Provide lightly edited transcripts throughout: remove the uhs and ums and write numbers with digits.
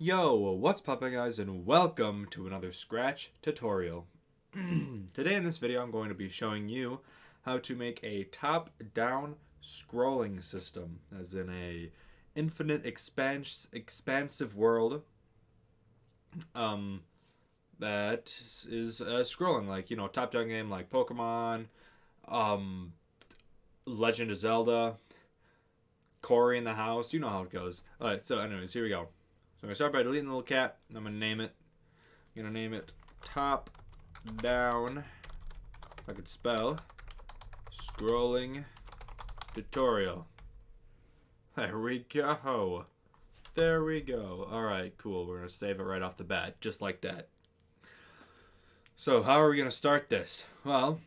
Yo, what's poppin' guys, and welcome to another Scratch tutorial. Today in this video I'm going to be showing you how to make a top-down scrolling system, as in a infinite expansive world that is scrolling, like, top-down game like Pokemon, um, Legend of Zelda, Cory in the House, you know how it goes. Alright, so anyways, here we go. So I'm going to start by deleting the little cat. I'm going to name it. I'm going to name it Top Down, if I could spell, Scrolling Tutorial. There we go. There we go. Alright, cool. We're going to save it right off the bat, just like that. So how are we going to start this? Well,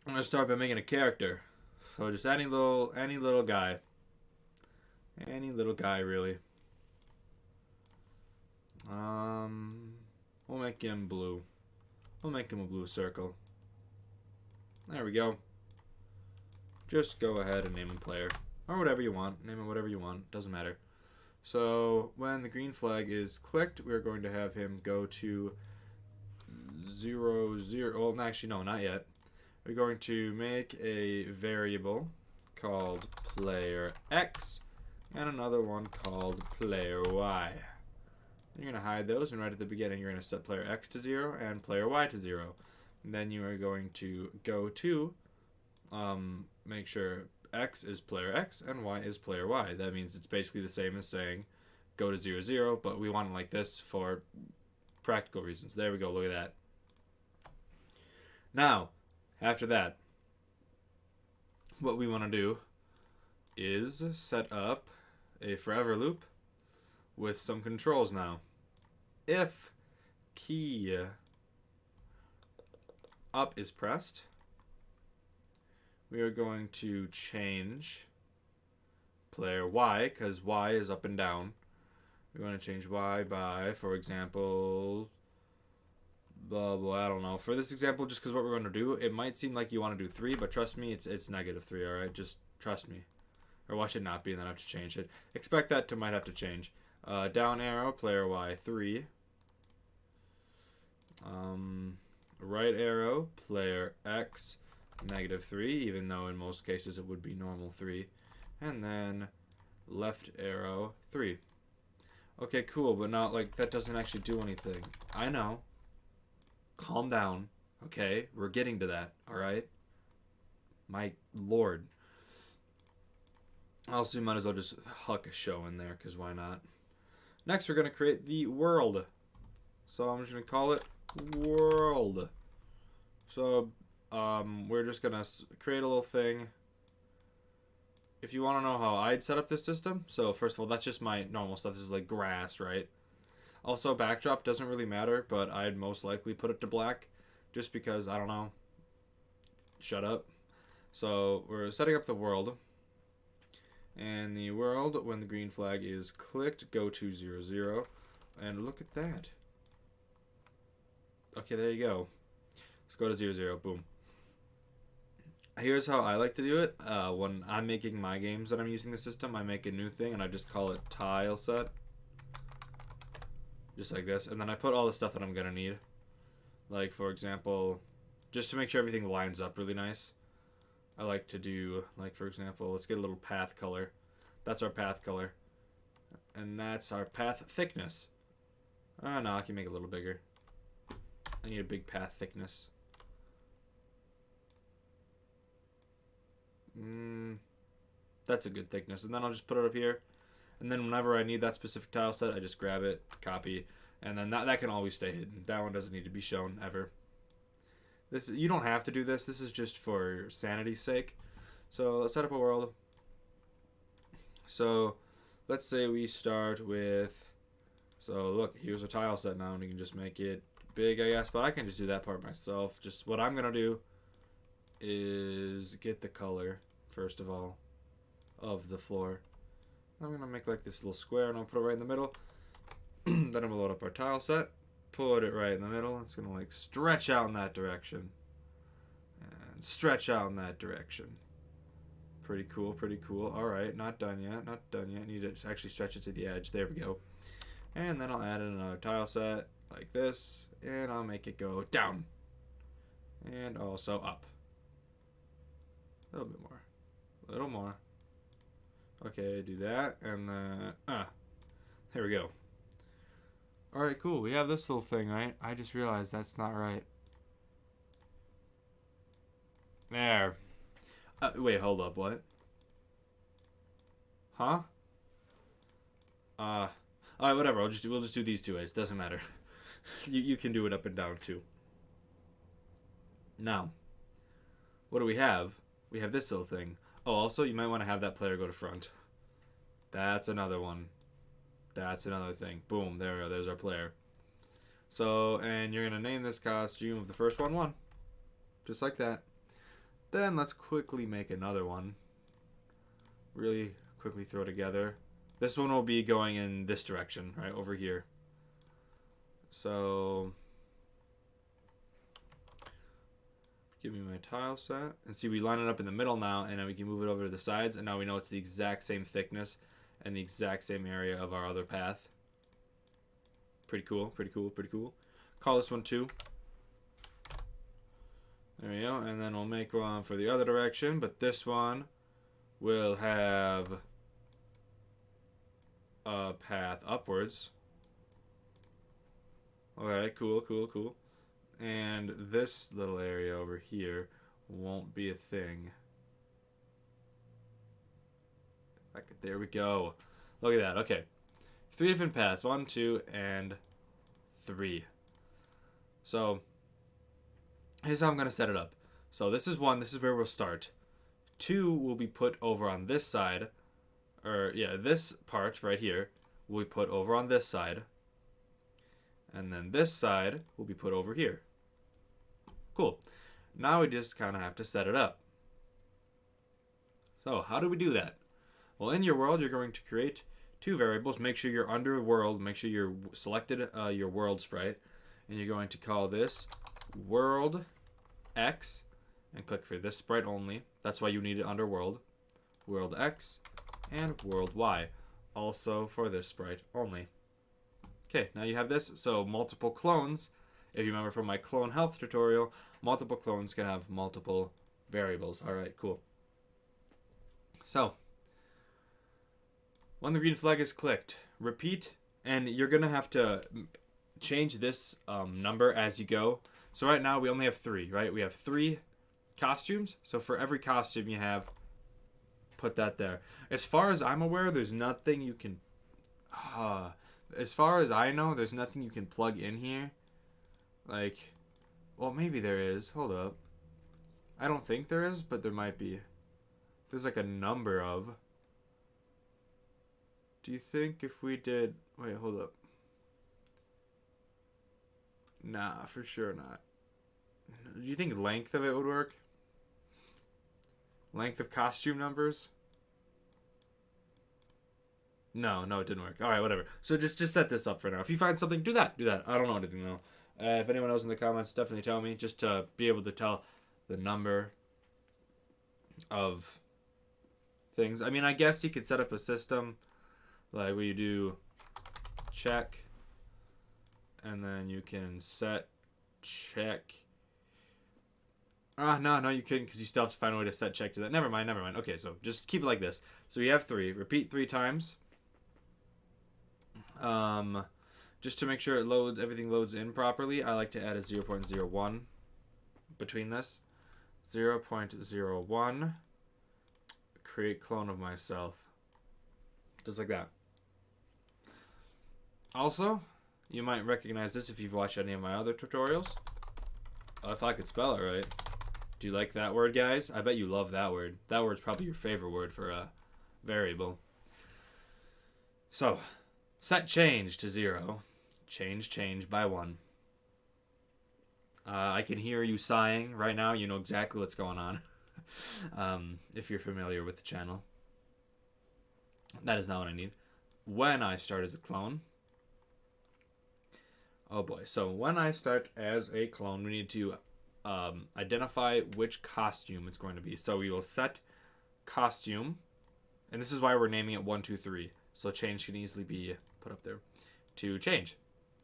I'm going to start by making a character. So just any little guy. Any little guy, really. We'll make him blue. We'll make him a blue circle. There we go. Just go ahead and name him player. Or whatever you want. Name him whatever you want. Doesn't matter. So, when the green flag is clicked, we're going to have him go to 0, 0. Well, actually, no, not yet. We're going to make a variable called player X and another one called player Y. You're going to hide those, and right at the beginning you're going to set player X to 0 and player Y to 0. And then you are going to go to make sure X is player X and Y is player Y. That means it's basically the same as saying go to 0, 0, but we want it like this for practical reasons. There we go, look at that. Now, after that, what we want to do is set up a forever loop with some controls now. If key up is pressed, we are going to change player Y, because Y is up and down. We're going to change Y by, for example, blah, blah, I don't know. For this example, just because what we're going to do, it might seem like you want to do 3, but trust me, it's -3, alright? Just trust me. Or watch it not be, and then I have to change it. Expect that to might have to change. Down arrow, player Y, 3. Right arrow, player X, -3, even though in most cases it would be normal 3. And then left arrow, 3. Okay, cool, but now, like, that doesn't actually do anything. I know. Calm down. Okay, we're getting to that, alright? My lord. Also, you might as well just huck a show in there, because why not? Next, we're going to create the world. So I'm just going to call it world. So we're just going to create a little thing. If you want to know how I'd set up this system, so first of all, that's just my normal stuff. This is like grass, right? Also, backdrop doesn't really matter, but I'd most likely put it to black just because, I don't know. Shut up. So we're setting up the world. And the world, when the green flag is clicked, go to 0, 0. And look at that. Okay, there you go. Let's go to 0, 0. Boom. Here's how I like to do it. When I'm making my games that I'm using the system, I make a new thing, and I just call it tile set. Just like this. And then I put all the stuff that I'm going to need. Like, for example, just to make sure everything lines up really nice. I like to do, like, for example, let's get a little path color. That's our path color. And that's our path thickness. Oh, no, I can make it a little bigger. I need a big path thickness. That's a good thickness. And then I'll just put it up here. And then whenever I need that specific tile set, I just grab it, copy, and then that can always stay hidden. That one doesn't need to be shown, ever. You don't have to do this. This is just for sanity's sake. So let's set up a world. So let's say we start with, so look, here's a tile set now, and you can just make it big, I guess, but I can just do that part myself. Just what I'm going to do is get the color, first of all, of the floor. I'm going to make like this little square, and I'll put it right in the middle. Then I'm going to load up our tile set. Put it right in the middle. It's going to like stretch out in that direction. And stretch out in that direction. Pretty cool, pretty cool. Alright, not done yet, not done yet. Need to actually stretch it to the edge. There we go. And then I'll add in another tile set like this, and I'll make it go down. And also up. A little bit more. A little more. Okay, do that, and then, there we go. Alright, cool. We have this little thing, right? I just realized that's not right. There. Wait, hold up, what? Huh? Alright, whatever. We'll just do these two ways. Doesn't matter. you can do it up and down, too. Now, what do we have? We have this little thing. Oh, also, you might want to have that player go to front. That's another one. That's another thing. Boom, there we go. There's our player. So, and you're going to name this costume of the first one. Just like that. Then let's quickly make another one. Really quickly throw together. This one will be going in this direction, right over here. So, give me my tile set. And see, we line it up in the middle now, and then we can move it over to the sides, and now we know it's the exact same thickness and the exact same area of our other path. Pretty cool, pretty cool, pretty cool. Call this one 2. There we go, and then we'll make one for the other direction, but this one will have a path upwards. Okay, cool, cool, cool. And this little area over here won't be a thing. There we go. Look at that. Okay. 3 different paths. 1, 2, and 3. So, here's how I'm going to set it up. So, this is 1. This is where we'll start. 2 will be put over on this side. Or, yeah, this part right here will be put over on this side. And then this side will be put over here. Cool. Now we just kind of have to set it up. So, how do we do that? Well, in your world, you're going to create 2 variables. Make sure you're under world. Make sure you're selected your world sprite. And you're going to call this world X. And click for this sprite only. That's why you need it under world. World X and world Y. Also for this sprite only. Okay, now you have this. So multiple clones. If you remember from my clone health tutorial, multiple clones can have multiple variables. Alright, cool. So, when the green flag is clicked, repeat, and you're going to have to change this number as you go. So right now we only have 3, right? We have 3 costumes. So for every costume you have, put that there. As far as I'm aware, there's nothing you can... as far as I know, there's nothing you can plug in here. Like, well, maybe there is. Hold up. I don't think there is, but there might be. There's like a number of... Do you think if we did... Wait, hold up. Nah, for sure not. Do you think length of it would work? Length of costume numbers? No, it didn't work. Alright, whatever. So just set this up for now. If you find something, do that. I don't know anything, though. If anyone knows in the comments, definitely tell me. Just to be able to tell the number of things. I mean, I guess you could set up a system... Like where you do check, and then you can set check. No, you couldn't because you still have to find a way to set check to that. Never mind. Okay, so just keep it like this. So you have 3. Repeat 3 times. Just to make sure everything loads in properly, I like to add a 0.01 between this. 0.01. Create clone of myself. Just like that. Also, you might recognize this if you've watched any of my other tutorials. If I could spell it right. Do you like that word, guys? I bet you love that word. That word's probably your favorite word for a variable. So, set change to 0. Change by 1. I can hear you sighing right now. You know exactly what's going on. If you're familiar with the channel. That is not what I need. When I start as a clone. Oh boy. So when I start as a clone, we need to identify which costume it's going to be. So we will set costume. And this is why we're naming it 1, 2, 3. So change can easily be put up there. to change.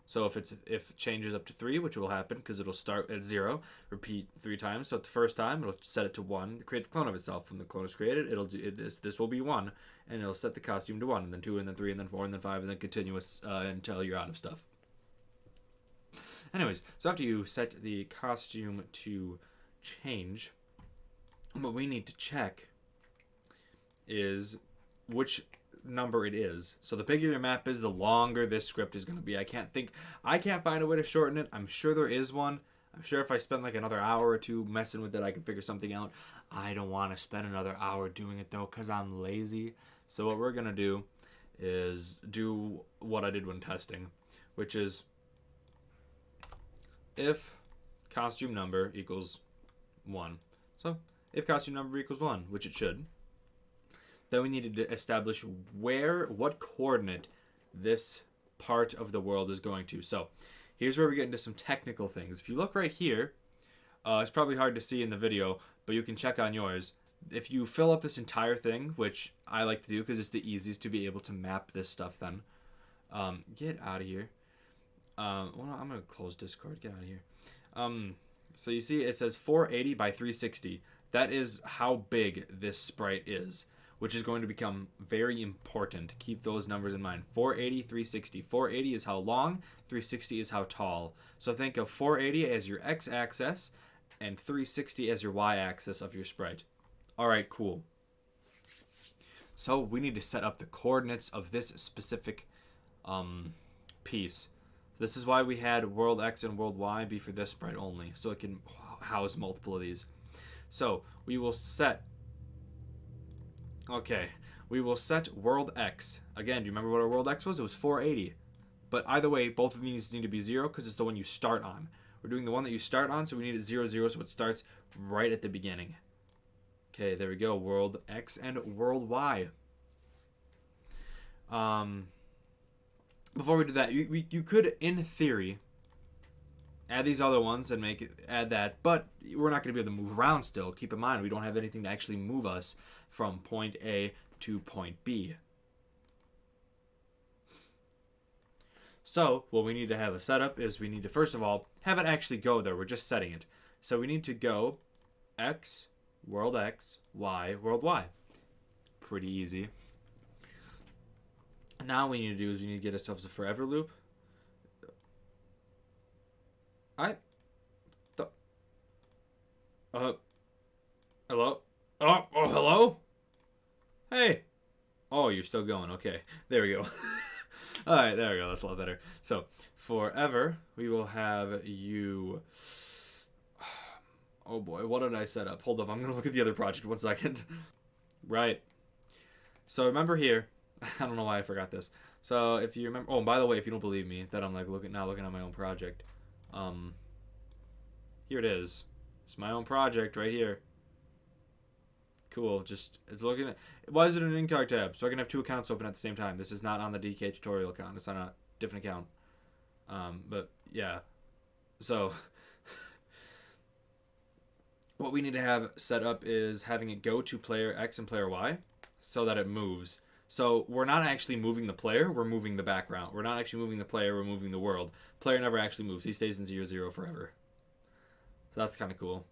So if it changes up to 3, which will happen because it'll start at 0, repeat 3 times. So at the first time, it'll set it to 1, create the clone of itself. When the clone is created, it'll do this will be 1, and it'll set the costume to 1, and then 2, and then 3, and then 4, and then 5, and then continuous until you're out of stuff. Anyways, so after you set the costume to change, what we need to check is which number it is. So the bigger your map is, the longer this script is going to be. I can't find a way to shorten it. I'm sure there is one. I'm sure if I spend like another hour or 2 messing with it, I can figure something out. I don't want to spend another hour doing it though, because I'm lazy. So what we're going to do is do what I did when testing, which is if costume number equals 1. So if costume number equals 1, which it should, then we needed to establish what coordinate this part of the world is going to. So here's where we get into some technical things. If you look right here, it's probably hard to see in the video, but you can check on yours. If you fill up this entire thing, which I like to do because it's the easiest to be able to map this stuff then. Get out of here. Well, I'm going to close Discord. Get out of here. So you see it says 480 by 360. That is how big this sprite is, which is going to become very important. Keep those numbers in mind. 480, 360. 480 is how long, 360 is how tall. So think of 480 as your x-axis and 360 as your y-axis of your sprite. All right, cool. So we need to set up the coordinates of this specific piece. This is why we had world X and world Y be for this sprite only, so it can house multiple of these. So we will set... Okay, we will set world X. Again, do you remember what our world X was? It was 480. But either way, both of these need to be 0 because it's the one you start on. We're doing the one that you start on, so we need it 0, 0, so it starts right at the beginning. Okay, there we go. World X and world Y. Before we do that, you could, in theory, add these other ones and add that, but we're not going to be able to move around still. Keep in mind, we don't have anything to actually move us from point A to point B. So what we need to have a setup is we need to, first of all, have it actually go there. We're just setting it. So we need to go X, world X, Y, world Y. Pretty easy. Now what we need to do is we need to get ourselves a forever loop. Hello? Oh, hello? Hey. Oh, you're still going. Okay. There we go. All right, there we go. That's a lot better. So, forever, we will have you... Oh boy, what did I set up? Hold up, I'm going to look at the other project. 1 second. Right. So, remember here... I don't know why I forgot this. So, if you remember... Oh, and by the way, if you don't believe me, that I'm like looking at my own project. Here it is. It's my own project right here. Cool. Just, it's looking at... Why is it an in-card tab? So I can have 2 accounts open at the same time. This is not on the DK tutorial account. It's on a different account. But, yeah. So, what we need to have set up is having it go to player X and player Y so that it moves. So, we're not actually moving the player, we're moving the background. We're not actually moving the player, we're moving the world. Player never actually moves. He stays in 0, 0 forever. So that's kind of cool.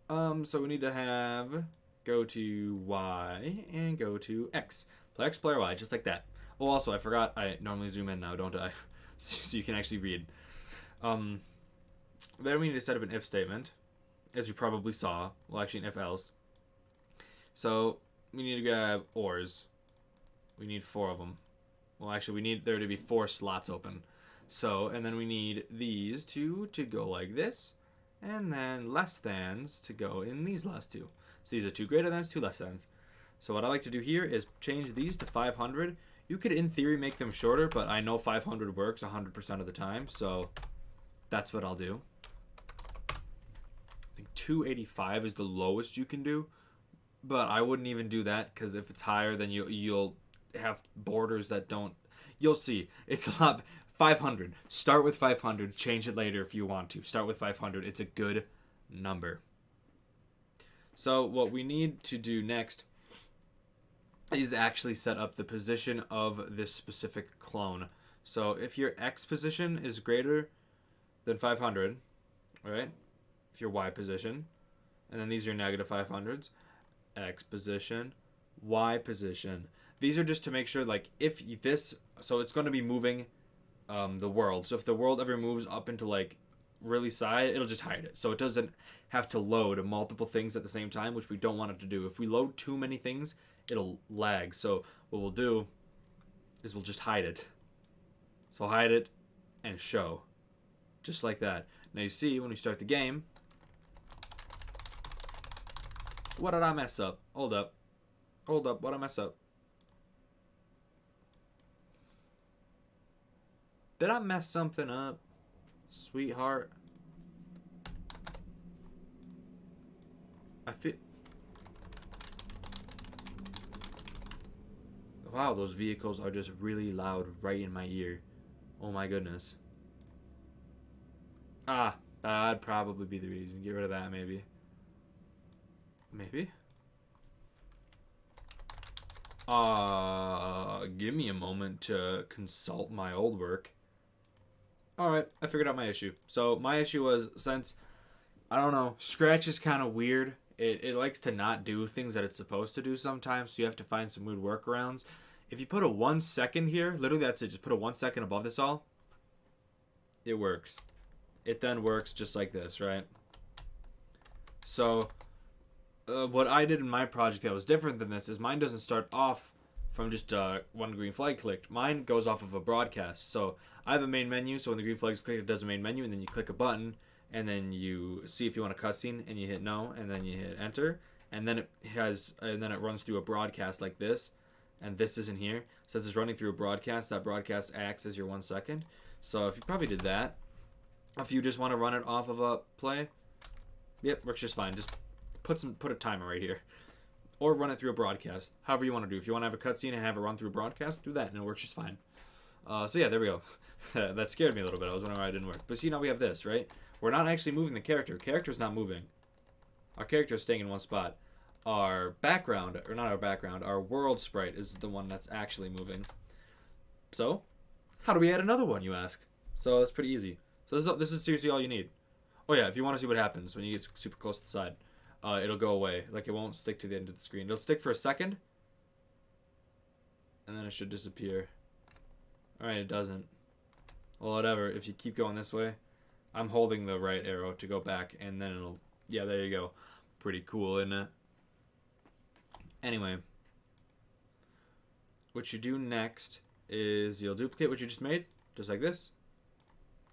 So we need to have go to Y and go to X. Play X, player Y, just like that. Oh, also, I forgot, I normally zoom in now, don't I? So you can actually read. Then we need to set up an if statement, as you probably saw. Well, actually, an if else. So we need to grab ORs. We need 4 of them. Well, actually, we need there to be 4 slots open. So, and then we need these 2 to go like this. And then less thans to go in these last 2. So these are 2 greater thans, 2 less thans. So what I like to do here is change these to 500. You could, in theory, make them shorter, but I know 500 works 100% of the time. So that's what I'll do. I think 285 is the lowest you can do. But I wouldn't even do that, because if it's higher, then you'll have borders that don't... You'll see. It's a lot... 500. Start with 500. Change it later if you want to. Start with 500. It's a good number. So what we need to do next is actually set up the position of this specific clone. So if your X position is greater than 500, right? If your Y position, and then these are your negative 500s, X position, Y position. These are just to make sure, like, if this, so it's going to be moving the world. So if the world ever moves up into, like, really side, it'll just hide it. So it doesn't have to load multiple things at the same time, which we don't want it to do. If we load too many things, it'll lag. So what we'll do is we'll just hide it. So hide it and show. Just like that. Now you see, when we start the game, what did I mess up? Hold up. Hold up, what did I mess up? Did I mess something up, sweetheart? I feel... Wow, those vehicles are just really loud right in my ear. Oh my goodness. Ah, that'd probably be the reason. Get rid of that, maybe. Maybe? Give me a moment to consult my old work. Alright, I figured out my issue. So, my issue was, since, I don't know, Scratch is kind of weird. It likes to not do things that it's supposed to do sometimes, so you have to find some weird workarounds. If you put a 1 second here, literally that's it, just put a 1 second above this all, it works. It then works just like this, right? So, what I did in my project that was different than this is mine doesn't start off from just one green flag clicked. Mine goes off of a broadcast. So I have a main menu, so when the green flag is clicked, it does a main menu, and then you click a button, and then you see if you want a cutscene, and you hit no, and then you hit enter, and then it runs through a broadcast like this, and this isn't here. Since it's running through a broadcast, that broadcast acts as your 1 second. So if you probably did that, if you just want to run it off of a play, yep, works just fine. Just put a timer right here, or run it through a broadcast. However you want to do. If you want to have a cutscene and have it run through a broadcast, do that, and it works just fine. So yeah, there we go. That scared me a little bit. I was wondering why it didn't work. But see, now we have this, right? We're not actually moving the character. Character's not moving. Our character is staying in one spot. Our background, or not our background, our world sprite is the one that's actually moving. So, how do we add another one, you ask? So that's pretty easy. So this is seriously all you need. Oh yeah, if you want to see what happens when you get super close to the side, it'll go away. Like, it won't stick to the end of the screen. It'll stick for a second, and then it should disappear. Alright, it doesn't. Well, whatever. If you keep going this way, I'm holding the right arrow to go back, and then it'll... Yeah, there you go. Pretty cool, isn't it? Anyway, what you do next is you'll duplicate what you just made, just like this.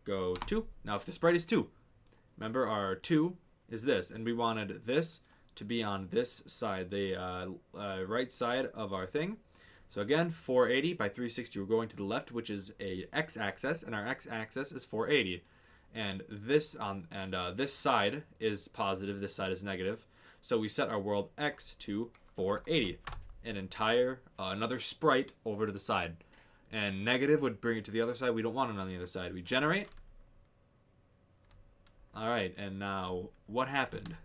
Go 2. Now, if the sprite is 2, remember our 2 is this, and we wanted this to be on this side, the right side of our thing. So again, 480 by 360, we're going to the left, which is a x-axis, and our x-axis is 480. And this this side is positive, this side is negative. So we set our world x to 480, an entire another sprite over to the side. And negative would bring it to the other side. We don't want it on the other side. We generate. All right, and now what happened?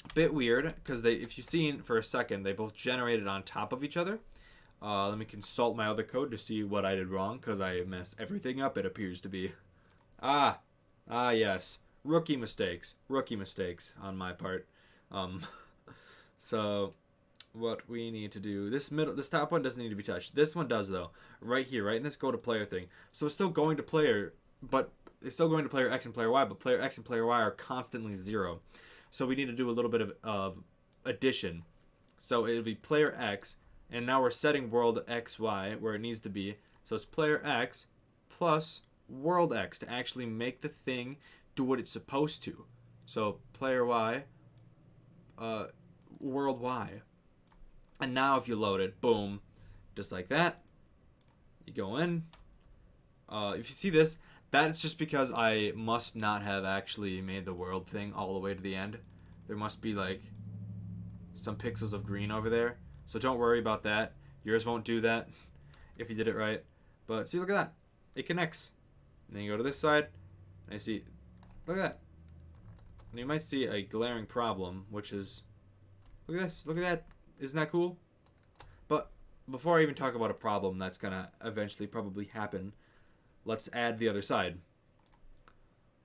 A bit weird, because if you've seen for a second, they both generated on top of each other. Let me consult my other code to see what I did wrong, because I mess everything up, it appears to be. Yes. Rookie mistakes on my part. So what we need to do, this top one doesn't need to be touched. This one does, though. Right here, right in this go to player thing. So it's still going to player, but it's still going to player X and player Y, but player X and player Y are constantly 0. So we need to do a little bit of addition. So it'll be player X, and now we're setting world XY where it needs to be. So it's player X plus world X to actually make the thing do what it's supposed to. So player Y, world Y. And now if you load it, boom, just like that, you go in. If you see this, that's just because I must not have actually made the world thing all the way to the end. There must be like some pixels of green over there. So don't worry about that. Yours won't do that if you did it right. But see, look at that. It connects. And then you go to this side, and you see, look at that. And you might see a glaring problem, which is, look at this, look at that. Isn't that cool? But before I even talk about a problem that's going to eventually probably happen, let's add the other side.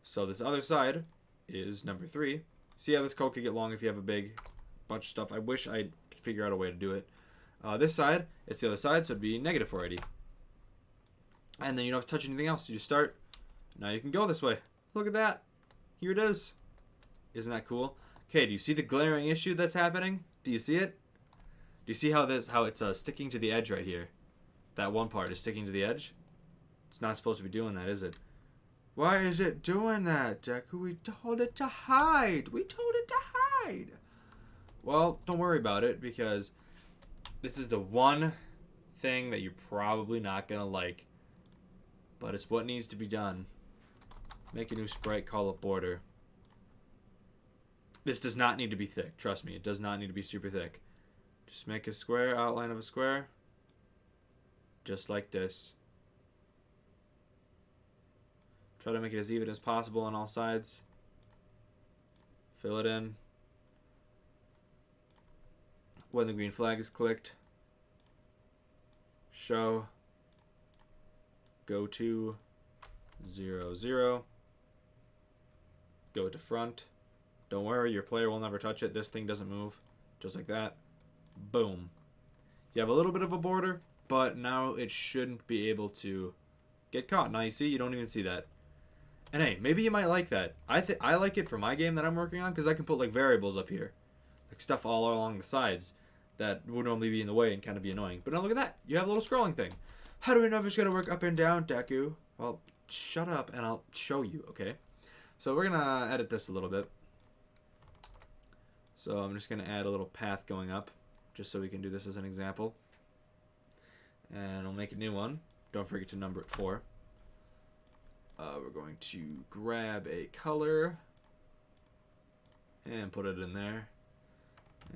So this other side is number 3. See how this code could get long if you have a big bunch of stuff. I wish I'd figure out a way to do it. This side, it's the other side, so it'd be negative 480. And then you don't have to touch anything else. You just start. Now you can go this way. Look at that. Here it is. Isn't that cool? Okay, do you see the glaring issue that's happening? Do you see it? Do you see how it's sticking to the edge right here? That one part is sticking to the edge? It's not supposed to be doing that, is it? Why is it doing that, Deku? We told it to hide. We told it to hide. Well, don't worry about it, because this is the one thing that you're probably not going to like. But it's what needs to be done. Make a new sprite, call it border. This does not need to be thick. Trust me, it does not need to be super thick. Just make a square, outline of a square. Just like this. Try to make it as even as possible on all sides. Fill it in. When the green flag is clicked, show, go to 0, 0, go to front. Don't worry, your player will never touch it. This thing doesn't move. Just like that. Boom. You have a little bit of a border, but now it shouldn't be able to get caught. Now you see, you don't even see that. And hey, maybe you might like that. I like it for my game that I'm working on because I can put like variables up here. Like stuff all along the sides that would normally be in the way and kind of be annoying. But now look at that. You have a little scrolling thing. How do we know if it's going to work up and down, Deku? Well, shut up and I'll show you, okay? So we're going to edit this a little bit. So I'm just going to add a little path going up just so we can do this as an example. And I'll make a new one. Don't forget to number it 4. We're going to grab a color and put it in there.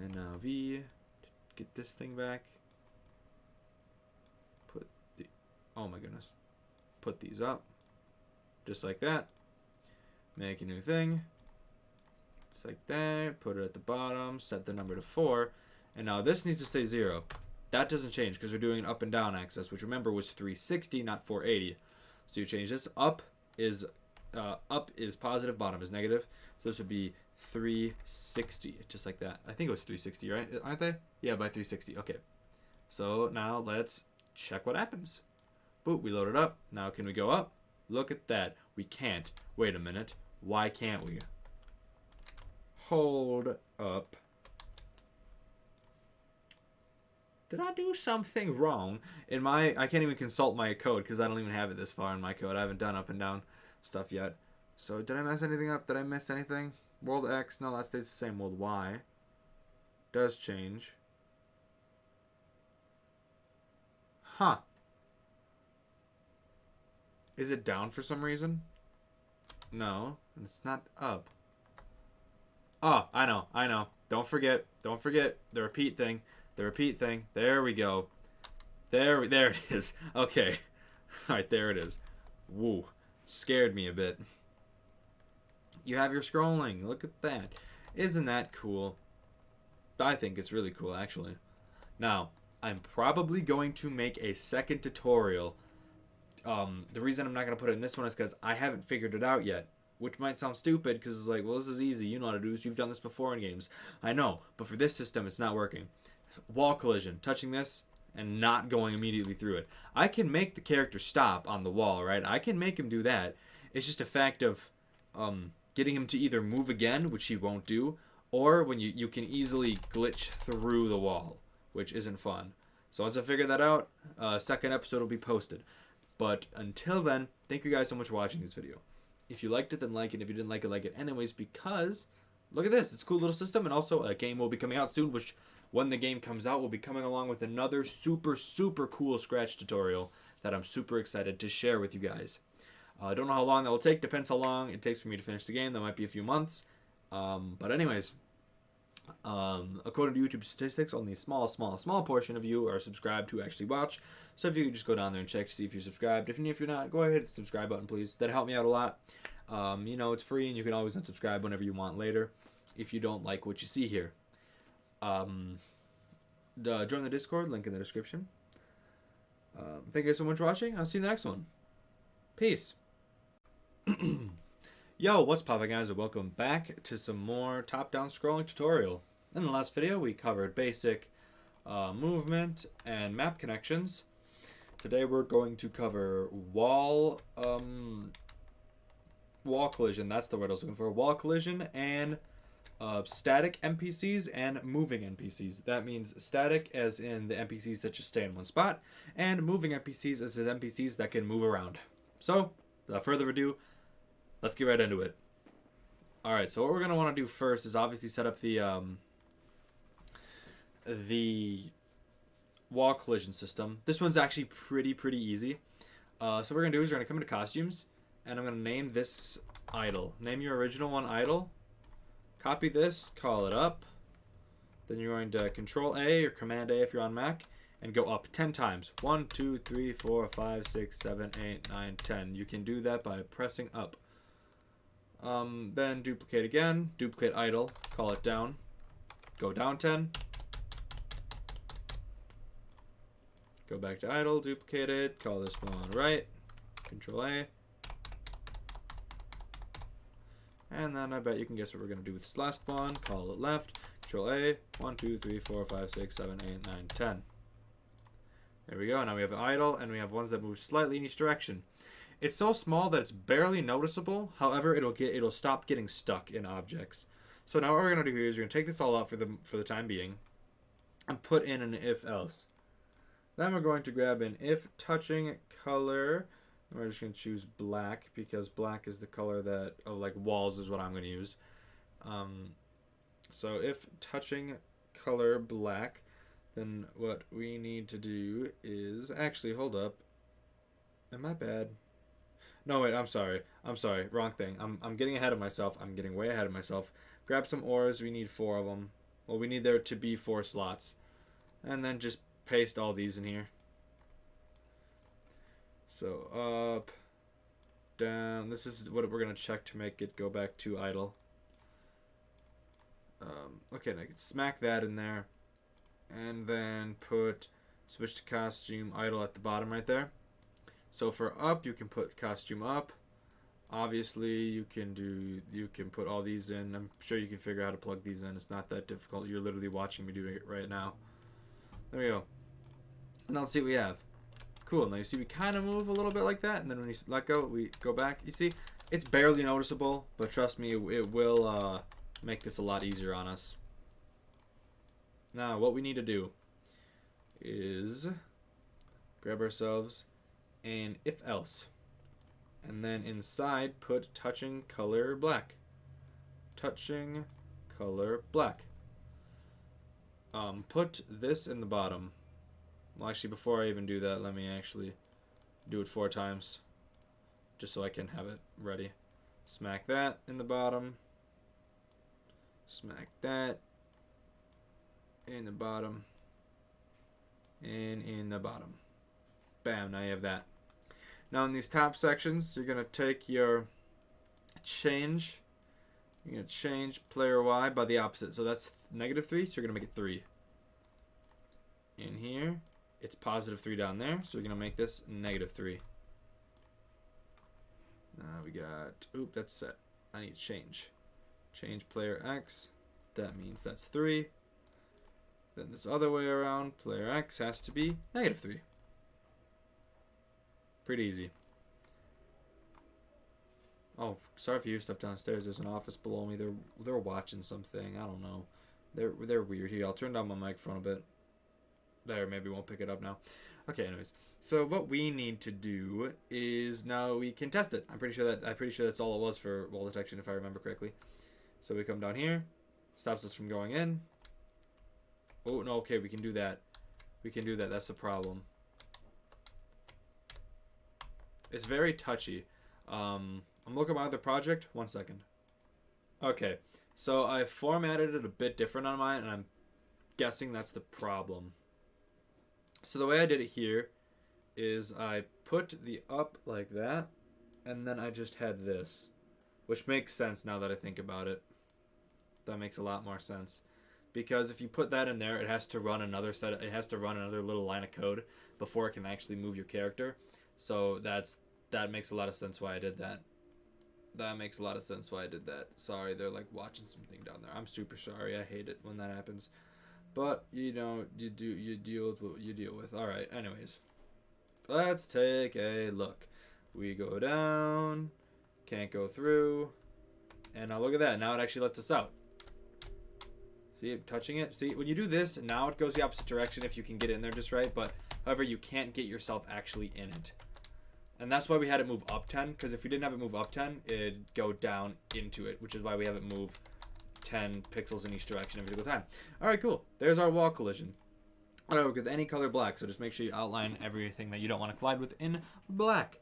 And now V, get this thing back. Oh my goodness. Put these up. Just like that. Make a new thing. Just like that. Put it at the bottom. Set the number to 4. And now this needs to stay 0. That doesn't change because we're doing an up and down axis, which remember was 360, not 480. So you change this. Up is positive, bottom is negative. So this would be 360, just like that. I think it was 360, right? Aren't they? Yeah, by 360. Okay. So now let's check what happens. Boop, we load it up. Now can we go up? Look at that. We can't. Wait a minute. Why can't we? Hold up. Did I do something wrong? I can't even consult my code because I don't even have it this far in my code. I haven't done up and down stuff yet. So did I mess anything up? Did I miss anything? World X, no, that stays the same. World Y does change. Huh. Is it down for some reason? No, it's not up. Oh, I know. Don't forget the repeat thing. The repeat thing. There we go. There it is. Okay. Alright, there it is. Woo. Scared me a bit. You have your scrolling. Look at that. Isn't that cool? I think it's really cool, actually. Now, I'm probably going to make a second tutorial. The reason I'm not going to put it in this one is because I haven't figured it out yet. Which might sound stupid because it's like, well, this is easy. You know how to do this. You've done this before in games. I know. But for this system, it's not working. Wall collision. Touching this and not going immediately through it. I can make the character stop on the wall, right? I can make him do that. It's just a fact of getting him to either move again, which he won't do, or when you can easily glitch through the wall, which isn't fun. So once I figure that out, second episode will be posted. But until then, thank you guys so much for watching this video. If you liked it, then like it. If you didn't like it anyways, because look at this. It's a cool little system, and also a game will be coming out soon, which when the game comes out, will be coming along with another super, super cool Scratch tutorial that I'm super excited to share with you guys. I don't know how long that will take. Depends how long it takes for me to finish the game. That might be a few months. But anyways, according to YouTube statistics, only a small portion of you are subscribed to actually watch. So if you could just go down there and check to see if you're subscribed. If you're not, go ahead and hit the subscribe button, please. That'd help me out a lot. You know, it's free, and you can always unsubscribe whenever you want later if you don't like what you see here. Join the Discord, link in the description. Thank you so much for watching. I'll see you in the next one. Peace. Yo, what's poppin', guys, and welcome back to some more top-down scrolling tutorial. In the last video, we covered basic movement and map connections. Today, we're going to cover wall collision. That's the word I was looking for. Wall collision and static NPCs and moving NPCs. That means static as in the NPCs that just stay in one spot, and moving NPCs as in NPCs that can move around. So, without further ado, let's get right into it. Alright, so what we're going to want to do first is obviously set up the wall collision system. This one's actually pretty easy. So what we're going to do is we're going to come into costumes, and I'm going to name this idle. Name your original one idle. Copy this, call it up. Then you're going to Control A or Command A if you're on Mac, and go up 10 times. 1, 2, 3, 4, 5, 6, 7, 8, 9, 10. You can do that by pressing up. Then duplicate again, duplicate idle, call it down, go down 10, go back to idle, duplicate it, call this one right, Control A, and then I bet you can guess what we're going to do with this last one, call it left, Control A, 1, 2, 3, 4, 5, 6, 7, 8, 9, 10. There we go, now we have idle, and we have ones that move slightly in each direction. It's so small that it's barely noticeable. However, it'll stop getting stuck in objects. So now what we're gonna do here is we're gonna take this all out for the time being, and put in an if else. Then we're going to grab an if touching color. We're just gonna choose black because black is the color that like walls is what I'm gonna use. So if touching color black, then what we need to do is actually hold up. Am I bad? No, wait, I'm sorry, wrong thing. I'm getting ahead of myself. I'm getting way ahead of myself. Grab some ores, we need 4 of them. Well, we need there to be 4 slots. And then just paste all these in here. So, up, down. This is what we're going to check to make it go back to idle. Okay, now I can smack that in there. And then switch to costume idle at the bottom right there. So for up, you can put costume up. Obviously, you can put all these in. I'm sure you can figure out how to plug these in. It's not that difficult. You're literally watching me doing it right now. There we go. Now let's see what we have. Cool. Now you see we kind of move a little bit like that, and then when you let go, we go back. You see, it's barely noticeable, but trust me, it will make this a lot easier on us. Now, what we need to do is grab ourselves and if else, and then inside put touching color black. Touching color black. Put this in the bottom. Well, actually, before I even do that, let me actually do it 4 times, just so I can have it ready. Smack that in the bottom. Smack that in the bottom. And in the bottom. Bam, now you have that. Now in these top sections, you're going to take your change. You're going to change player Y by the opposite. So that's -3, so you're going to make it 3. In here, it's +3 down there, so we're going to make this -3. Now we got, oop, that's set. I need to change. Change player X. That means that's 3. Then this other way around, player X has to be -3. Pretty easy. Oh, sorry for you stuff downstairs. There's an office below me. They're watching something. I don't know. They're weird. Here, I'll turn down my microphone a bit. There, maybe won't pick it up now. Okay, anyways. So what we need to do is now we can test it. I'm pretty sure that's all it was for wall detection if I remember correctly. So we come down here. Stops us from going in. Oh, no, okay, we can do that. We can do that. That's the problem. It's very touchy. I'm looking at my other project. 1 second. Okay, so I formatted it a bit different on mine, and I'm guessing that's the problem. So the way I did it here is I put the up like that, and then I just had this, which makes sense now that I think about it. That makes a lot more sense. because if you put that in there, it has to run another little line of code before it can actually move your character. So that makes a lot of sense why I did that. Sorry, they're like watching something down there. I'm super sorry. I hate it when that happens. But you know, you deal with what you deal with. All right. Anyways, let's take a look. We go down, can't go through, and now look at that. Now it actually lets us out. See it touching it? See, when you do this, now it goes the opposite direction if you can get in there just right, but however, you can't get yourself actually in it. And that's why we had it move up 10, because if we didn't have it move up 10, it'd go down into it, which is why we have it move 10 pixels in each direction every single time. Alright, cool. There's our wall collision. I don't work with any color black, so just make sure you outline everything that you don't want to collide with in black.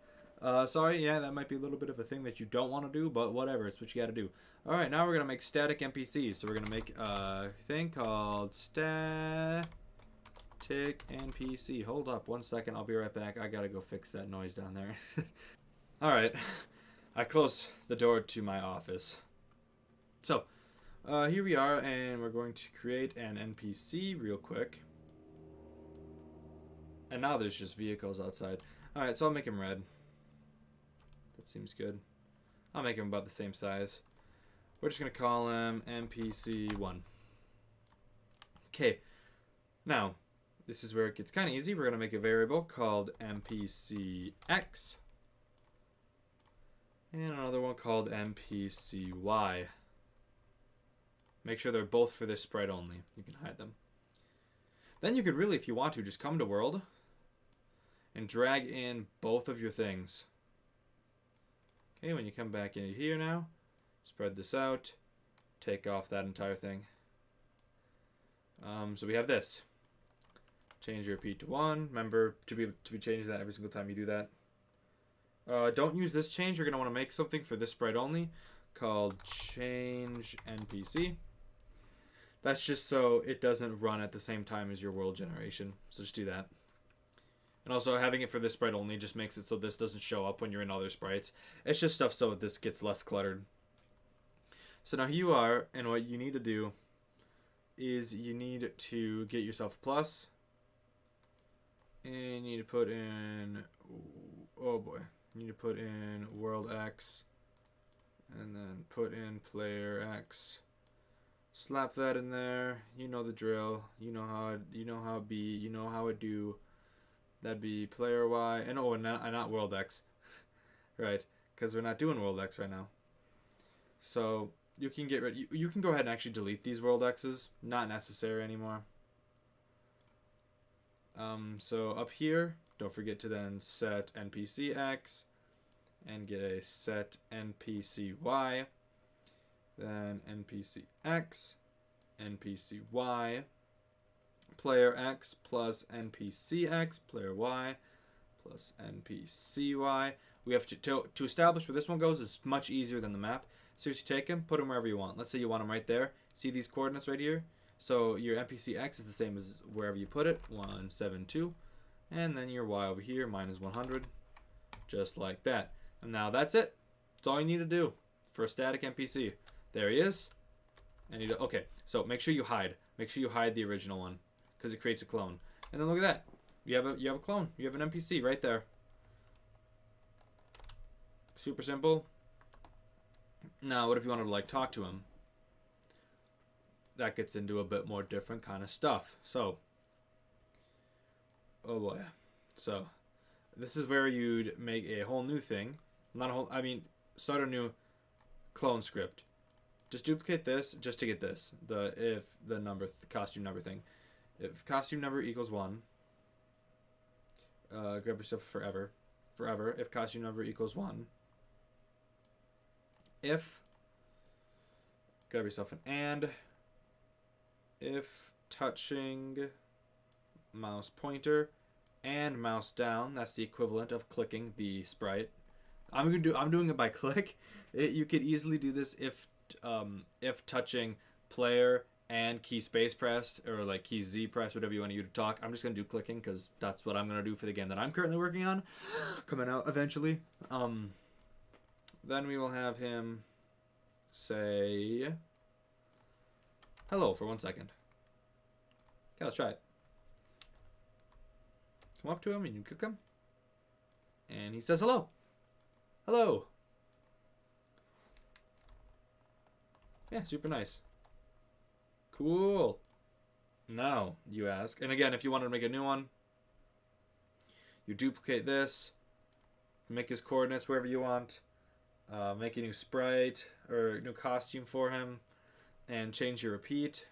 Sorry, yeah, that might be a little bit of a thing that you don't want to do, but whatever, it's what you gotta do. Alright, now we're gonna make static NPCs. So we're gonna make a thing called static NPC. Hold up 1 second, I'll be right back. I gotta go fix that noise down there. Alright, I closed the door to my office. So, here we are, and we're going to create an NPC real quick. And now there's just vehicles outside. Alright, so I'll make him red. That seems good. I'll make him about the same size. We're just going to call him NPC1. Okay, now, this is where it gets kind of easy. We're going to make a variable called NPCX. And another one called NPCY. Make sure they're both for this sprite only. You can hide them. Then you could really, if you want to, just come to world and drag in both of your things. Okay, when you come back in here now, spread this out, take off that entire thing. So we have this. Change your repeat to 1. Remember to be changing that every single time you do that. Don't use this change. You're going to want to make something for this sprite only called change NPC. That's just so it doesn't run at the same time as your world generation. So just do that. And also having it for this sprite only just makes it so this doesn't show up when you're in other sprites. It's just stuff so this gets less cluttered. So now here you are, and what you need to do is you need to get yourself a plus. And you need to put in, oh boy, you need to put in world X. And then put in player X. Slap that in there. You know the drill. You know how it be. You know how it do. That'd be player Y. And oh, not world X. Right, because we're not doing world X right now. So you can get rid. You can go ahead and actually delete these world X's. Not necessary anymore. So up here, don't forget to then set NPCX and get a set NPCY. Then NPCX, NPCY, player X plus NPCX, player Y plus NPCY. We have to establish where this one goes is much easier than the map. So you take him, put him wherever you want. Let's say you want him right there. See these coordinates right here? So your NPCX is the same as wherever you put it, 172. And then your Y over here, minus 100. Just like that. And now that's it. That's all you need to do for a static NPC. There he is. And you do, okay, so make sure you hide. Make sure you hide the original one because it creates a clone. And then look at that. You have a clone. You have an NPC right there. Super simple. Now, what if you wanted to like talk to him? That gets into a bit more different kind of stuff. So, oh boy. So, this is where you'd make a whole new thing. Not a whole, I mean, start a new clone script. Just duplicate this just to get this. The costume number thing. If costume number equals 1, grab yourself forever. If costume number equals 1. If, grab yourself an and. If touching mouse pointer and mouse down, that's the equivalent of clicking the sprite. I'm doing it by click. You could easily do this if touching player and key space press or like key Z press, whatever you want you to talk. I'm just gonna do clicking because that's what I'm gonna do for the game that I'm currently working on, coming out eventually. Then we will have him say hello for 1 second. Okay, let's try it. Come up to him and you click him. And he says hello. Hello. Yeah, super nice. Cool. Now, you ask. And again, if you want to make a new one, you duplicate this. Make his coordinates wherever you want. Make a new sprite or new costume for him. And change your repeat.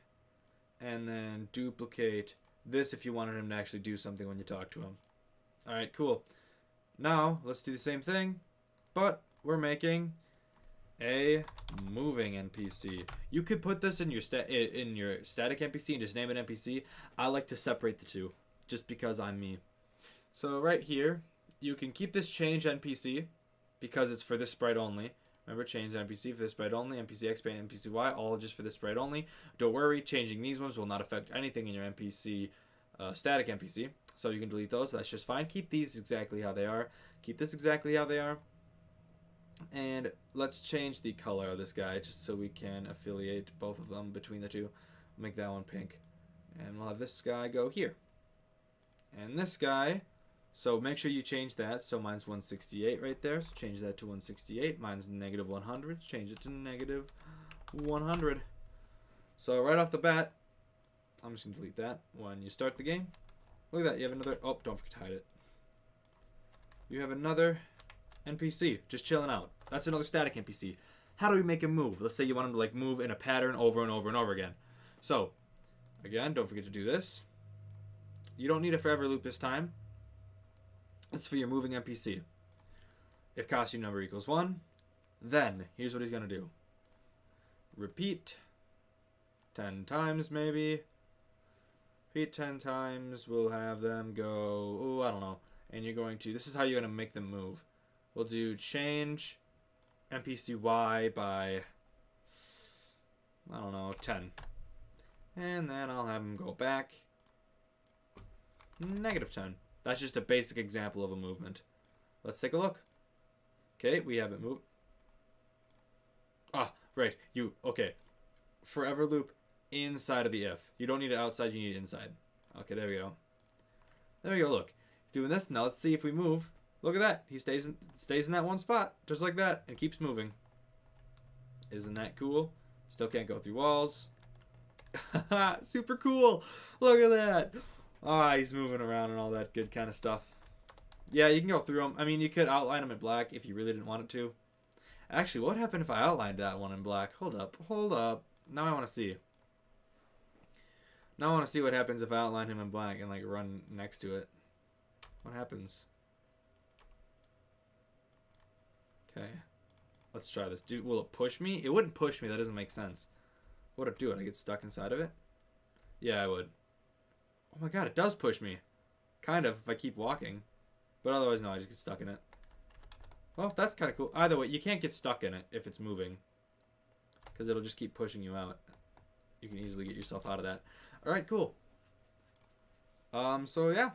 And then duplicate this if you wanted him to actually do something when you talk to him. Alright, cool. Now, let's do the same thing. But we're making a moving NPC. You could put this in your static NPC and just name it NPC. I like to separate the two, just because I'm me. So right here, you can keep this change NPC because it's for this sprite only. Remember, change NPC for this sprite only, NPC X, NPC Y, all just for this sprite only. Don't worry, changing these ones will not affect anything in your NPC, static NPC. So you can delete those. That's just fine. Keep these exactly how they are. Keep this exactly how they are. And let's change the color of this guy just so we can affiliate both of them between the two. Make that one pink. And we'll have this guy go here. And this guy, so make sure you change that. So mine's 168 right there. So change that to 168. Mine's negative 100. Change it to negative 100. So right off the bat, I'm just going to delete that. When you start the game, look at that. You have another, oh, don't forget to hide it. You have another NPC just chilling out. That's another static NPC. How do we make him move? Let's say you want him to like move in a pattern over and over and over again. So, again, don't forget to do this. You don't need a forever loop this time. It's for your moving NPC. If costume number equals 1, then here's what he's going to do. Repeat 10 times maybe. Repeat 10 times. We'll have them go, oh, I don't know. And you're going to, this is how you're going to make them move. We'll do change NPC Y by, I don't know, 10. And then I'll have them go back negative 10. That's just a basic example of a movement. Let's take a look. Okay, we have it move. Ah, right. Okay. Forever loop inside of the if. You don't need it outside, you need it inside. Okay, there we go. There we go, look. Doing this, now let's see if we move. Look at that. He stays in that one spot, just like that, and keeps moving. Isn't that cool? Still can't go through walls. Super cool. Look at that. Ah, he's moving around and all that good kind of stuff. Yeah, you can go through them. I mean, you could outline them in black if you really didn't want it to. Actually, what would happen if I outlined that one in black? Hold up. Now I want to see. Now I want to see what happens if I outline him in black and like run next to it. What happens? Okay. Let's try this. Dude, will it push me? It wouldn't push me. That doesn't make sense. What would it do? Would I get stuck inside of it? Yeah, I would. Oh my god, it does push me. Kind of, if I keep walking. But otherwise, no, I just get stuck in it. Well, that's kind of cool. Either way, you can't get stuck in it if it's moving. Because it'll just keep pushing you out. You can easily get yourself out of that. Alright, cool. So yeah.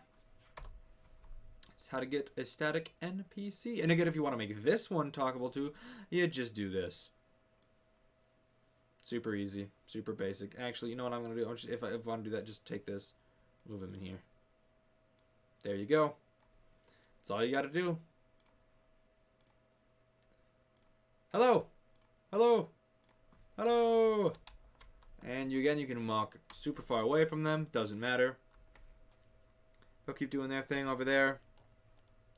That's how to get a static NPC. And again, if you want to make this one talkable too, you just do this. Super easy. Super basic. Actually, you know what I'm going to do? If I want to do that, just take this. Move him in here. There you go. That's all you got to do. Hello. Hello. Hello. And you can walk super far away from them. Doesn't matter. They'll keep doing their thing over there.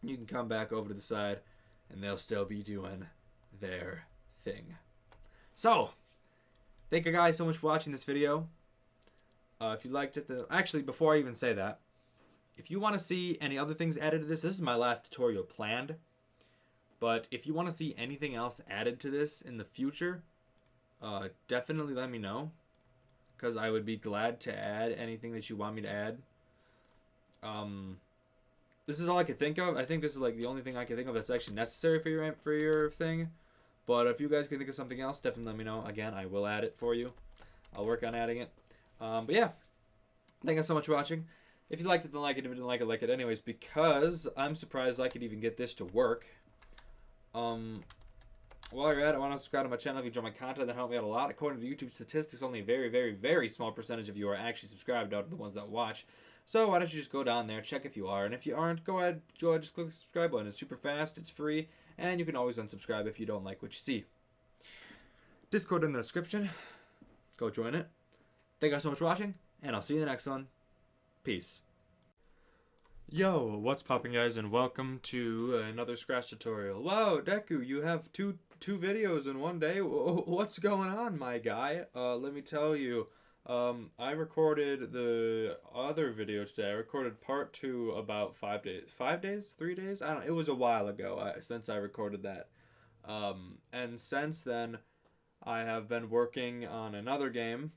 You can come back over to the side, and they'll still be doing their thing. So, thank you guys so much for watching this video. If you liked it, actually, before I even say that, if you want to see any other things added to this is my last tutorial planned. But if you want to see anything else added to this in the future, definitely let me know. Because I would be glad to add anything that you want me to add. This is all I could think of. I think this is like the only thing I can think of that's actually necessary for your thing. But if you guys can think of something else, definitely let me know. Again, I will add it for you. I'll work on adding it. But yeah, thank you so much for watching. If you liked it, then like it. If you didn't like it anyways, because I'm surprised I could even get this to work. While you're at it, why not subscribe to my channel if you enjoy my content? That helps me out a lot. According to YouTube statistics, only a very, very, very small percentage of you are actually subscribed out of the ones that watch. So why don't you just go down there, check if you are, and if you aren't, go ahead, just click the subscribe button. It's super fast, it's free, and you can always unsubscribe if you don't like what you see. Discord in the description. Go join it. Thank you guys so much for watching, and I'll see you in the next one. Peace. Yo, what's poppin', guys, and welcome to another Scratch tutorial. Wow, Deku, you have two videos in one day. What's going on, my guy? Let me tell you, I recorded the other video today. I recorded part 2 about 5 days. 5 days? 3 days? I don't know. It was a while ago since I recorded that. And since then, I have been working on another game.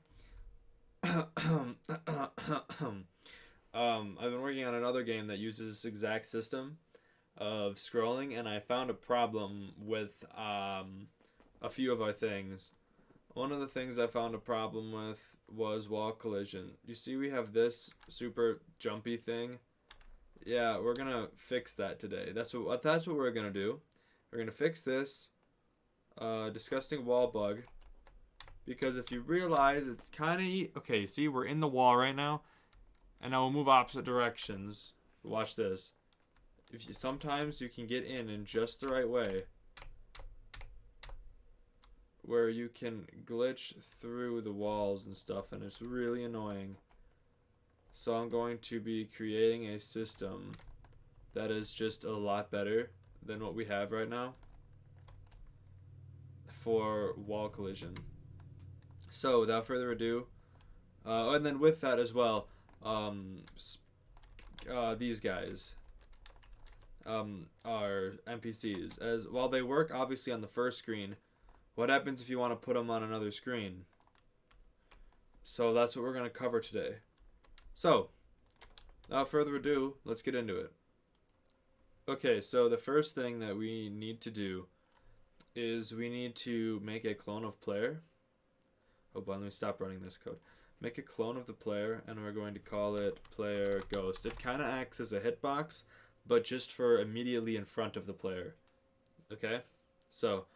I've been working on another game that uses this exact system of scrolling, and I found a problem with a few of our things. One of the things I found a problem with was wall collision. You see we have this super jumpy thing? Yeah, we're gonna fix that today. That's what we're gonna do. We're gonna fix this disgusting wall bug, because if you realize it's kind of okay, you see we're in the wall right now. And now we'll move opposite directions. Watch this. Sometimes you can get in just the right way, where you can glitch through the walls and stuff, and it's really annoying. So I'm going to be creating a system that is just a lot better than what we have right now for wall collision. So without further ado, and then with that as well, these guys are NPCs. As while they work obviously on the first screen, what happens if you want to put them on another screen? So that's what we're going to cover today. So without further ado, let's get into it. Okay, so the first thing that we need to do is we need to make a clone of player. Hold on, let me stop running this code. Make a clone of the player, and we're going to call it player ghost. It kind of acts as a hitbox, but just for immediately in front of the player. Okay? So,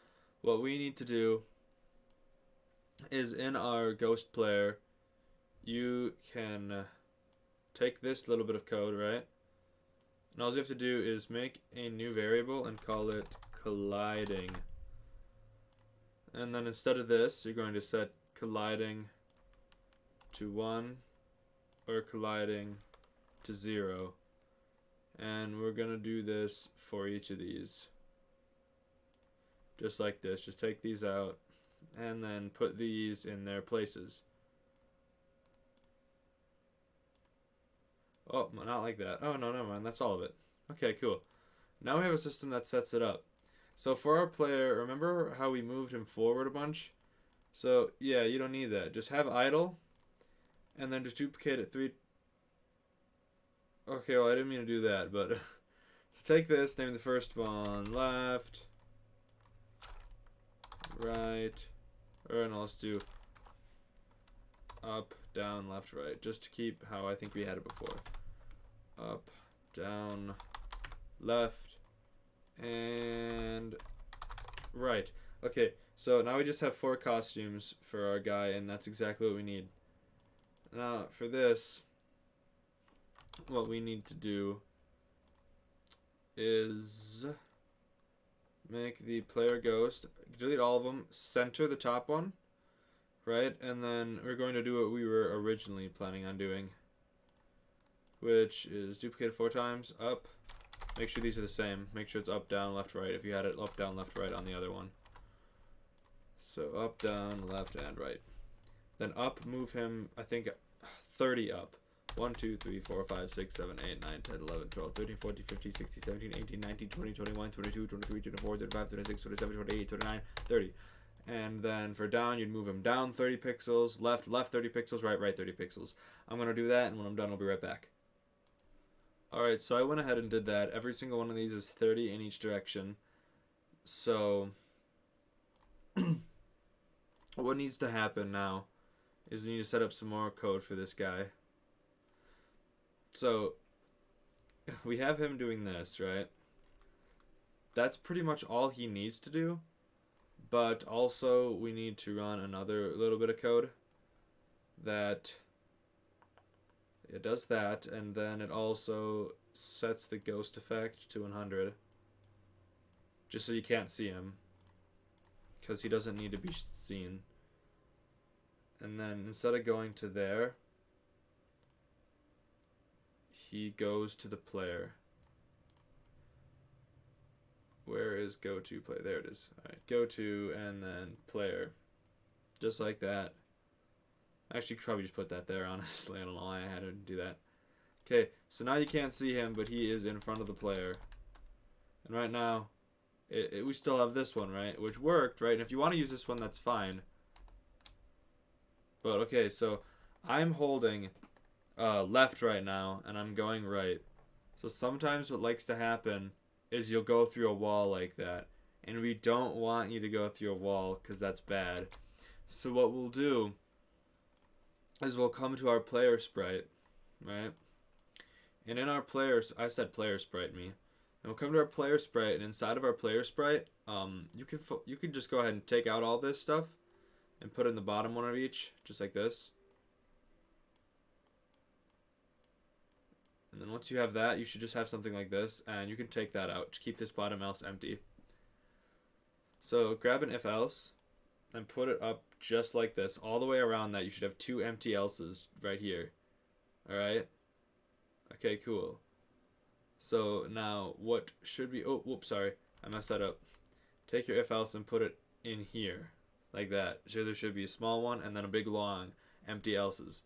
what we need to do is in our ghost player, you can take this little bit of code, right? And all you have to do is make a new variable and call it colliding. And then instead of this, you're going to set colliding to 1 or colliding to 0, and we're gonna do this for each of these just like this. Just take these out and then put these in their places. Oh, not like that. Oh no, never mind, that's all of it. Okay, cool. Now we have a system that sets it up. So for our player, remember how we moved him forward a bunch? So yeah, you don't need that. Just have idle, and then just duplicate it 3. Okay, well, I didn't mean to do that, but so take this, name the first one left, right, or no, let's do up, down, left, right, just to keep how I think we had it before. Up, down, left, and right. Okay, so now we just have 4 costumes for our guy, and that's exactly what we need. Now, for this, what we need to do is make the player ghost, delete all of them, center the top one, right? And then we're going to do what we were originally planning on doing, which is duplicate 4 times, up, make sure these are the same, make sure it's up, down, left, right, if you had it up, down, left, right on the other one. So up, down, left, and right. Then up, move him, I think, 30 up. 1, 2, 3, 4, 5, 6, 7, 8, 9, 10, 11, 12, 13, 14, 15, 16, 17, 18, 19, 20, 21, 22, 23, 24, 25, 26, 27, 28, 29, 30. And then for down, you'd move him down 30 pixels, left 30 pixels, right 30 pixels. I'm going to do that, and when I'm done, I'll be right back. Alright, so I went ahead and did that. Every single one of these is 30 in each direction. So what needs to happen now is we need to set up some more code for this guy. So we have him doing this, right? That's pretty much all he needs to do. but also we need to run another little bit of code that it does that, and then it also sets the ghost effect to 100, just so you can't see him, because he doesn't need to be seen. And then instead of going to there, he goes to the player. Where is go to player? There it is. Alright, go to and then player. Just like that. Actually, probably just put that there, honestly. I don't know why I had to do that. Okay, so now you can't see him, but he is in front of the player. And right now, we still have this one, right? Which worked, right? And if you want to use this one, that's fine. But, okay, so I'm holding left right now, and I'm going right. So sometimes what likes to happen is you'll go through a wall like that. And we don't want you to go through a wall, because that's bad. So what we'll do is we'll come to our player sprite, right? And in our players, I said player sprite, me. And we'll come to our player sprite, and inside of our player sprite, you can just go ahead and take out all this stuff and put in the bottom one of each, just like this. And then once you have that, you should just have something like this, and you can take that out to keep this bottom else empty. So grab an if else and put it up just like this. All the way around that, you should have 2 empty else's right here. Alright? Okay, cool. So now what should be... Oh, whoops, sorry. I messed that up. Take your if else and put it in here. Like that. So there should be a small one and then a big long empty else's.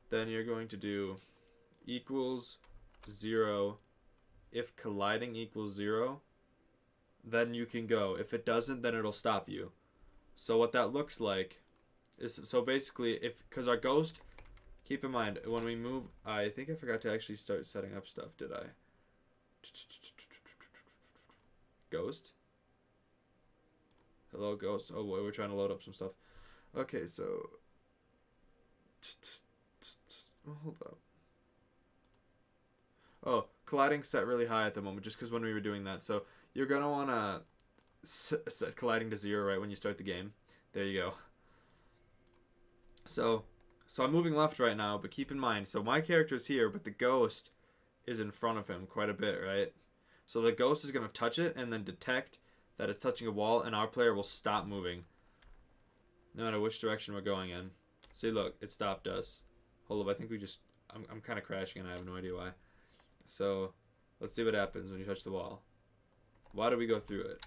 Then you're going to do equals 0. If colliding equals 0, then you can go. If it doesn't, then it'll stop you. So what that looks like is, so basically, because our ghost, keep in mind, when we move, I think I forgot to actually start setting up stuff, did I? Ghost? Hello, ghost. Oh boy, we're trying to load up some stuff. Okay, so, hold up. Oh, colliding set really high at the moment, just because when we were doing that. So you're going to want to set colliding to 0 right when you start the game. There you go. So I'm moving left right now, but keep in mind, so my character's here, but the ghost is in front of him quite a bit, right? So the ghost is going to touch it and then detect that it's touching a wall, and our player will stop moving no matter which direction we're going in. See, look, it stopped us. Hold up, I think we just... I'm kind of crashing and I have no idea why. So let's see what happens when you touch the wall. Why do we go through it?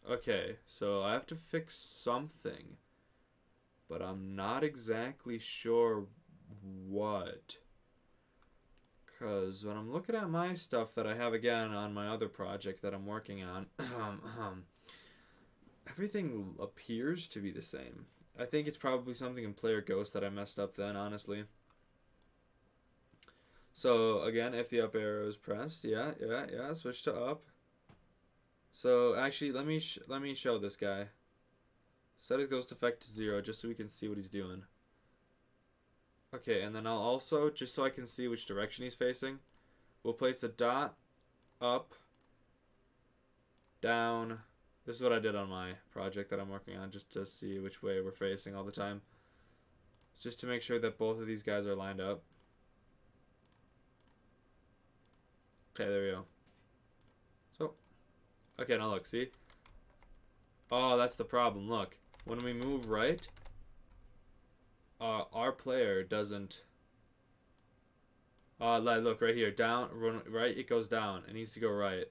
Okay, so I have to fix something, but I'm not exactly sure what. Because when I'm looking at my stuff that I have again on my other project that I'm working on, everything appears to be the same. I think it's probably something in Player Ghost that I messed up then, honestly. So again, if the up arrow is pressed, yeah, switch to up. So actually, let me show this guy. Set his ghost effect to 0 just so we can see what he's doing. Okay, and then I'll also, just so I can see which direction he's facing, we'll place a dot, up, down. This is what I did on my project that I'm working on, just to see which way we're facing all the time. Just to make sure that both of these guys are lined up. Okay, there we go. So, okay, now look, see? Oh, that's the problem, look. When we move right, our player doesn't... look, right here, down, run, right, it goes down. It needs to go right.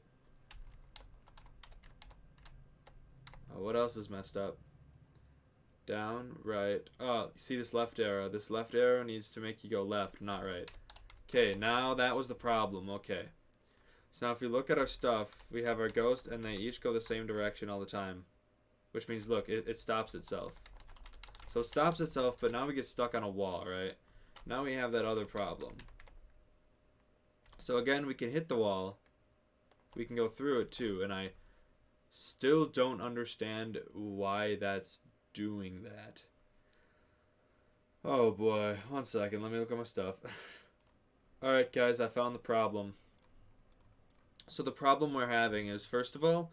What else is messed up? Down, right. Oh, see this left arrow? This left arrow needs to make you go left, not right. Okay, now that was the problem, okay. So now if you look at our stuff, we have our ghost and they each go the same direction all the time. Which means, look, it stops itself. So it stops itself, but now we get stuck on a wall, right? Now we have that other problem. So again, we can hit the wall. We can go through it too, and I still don't understand why that's doing that. Oh boy, 1 second, let me look at my stuff. Alright guys, I found the problem. So the problem we're having is, first of all,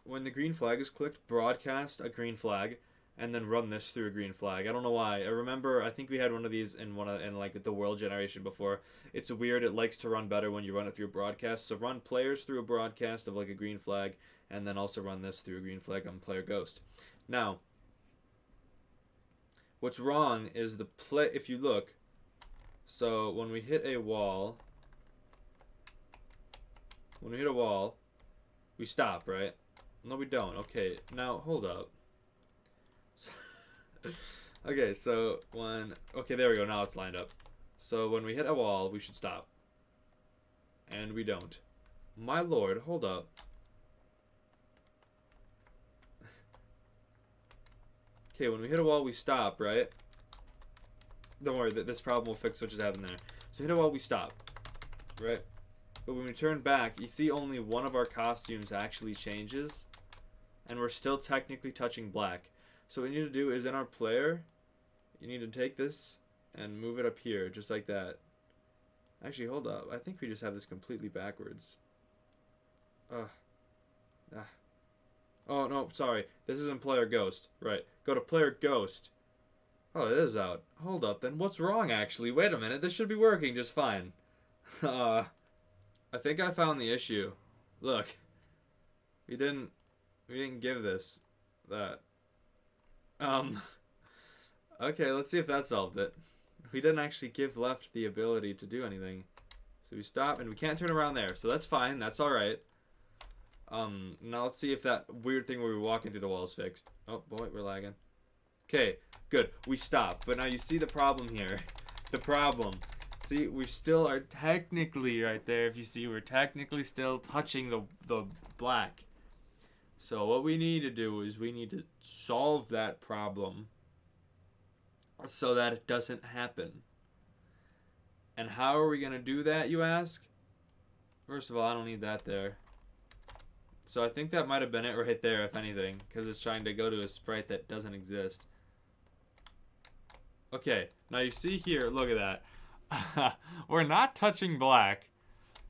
when the green flag is clicked, broadcast a green flag, and then run this through a green flag. I don't know why. I remember, I think we had one of these in like the world generation before. It's weird. It likes to run better when you run it through a broadcast. So run players through a broadcast of like a green flag, and then also run this through a green flag on player ghost. Now, what's wrong is the play. If you look, so when we hit a wall, we stop, right? No, we don't. Okay, now hold up. Okay, so okay, there we go. Now it's lined up. So when we hit a wall, we should stop. And we don't. My lord, hold up. Okay, when we hit a wall, we stop, right? Don't worry, this problem will fix what just happened there. So hit a wall, we stop, right? But when we turn back, you see only one of our costumes actually changes. And we're still technically touching black. So what you need to do is in our player, you need to take this and move it up here, just like that. Actually, hold up. I think we just have this completely backwards. Oh, no, sorry. This isn't player ghost. Right. Go to player ghost. Oh, it is out. Hold up, then. What's wrong, actually? Wait a minute. This should be working just fine. I think I found the issue. Look. We didn't give this that. Okay, let's see if that solved it. We didn't actually give left the ability to do anything. So we stop, and we can't turn around there. So that's fine. That's alright. Now let's see if that weird thing where we're walking through the wall is fixed. Oh, boy, we're lagging. Okay, good. We stop. But now you see the problem here. The problem. See, we still are technically right there. If you see, we're technically still touching the black. So what we need to do is we need to solve that problem so that it doesn't happen. And how are we going to do that, you ask? First of all, I don't need that there. So I think that might have been it right there, if anything, because it's trying to go to a sprite that doesn't exist. Okay, now you see here, look at that. We're not touching black.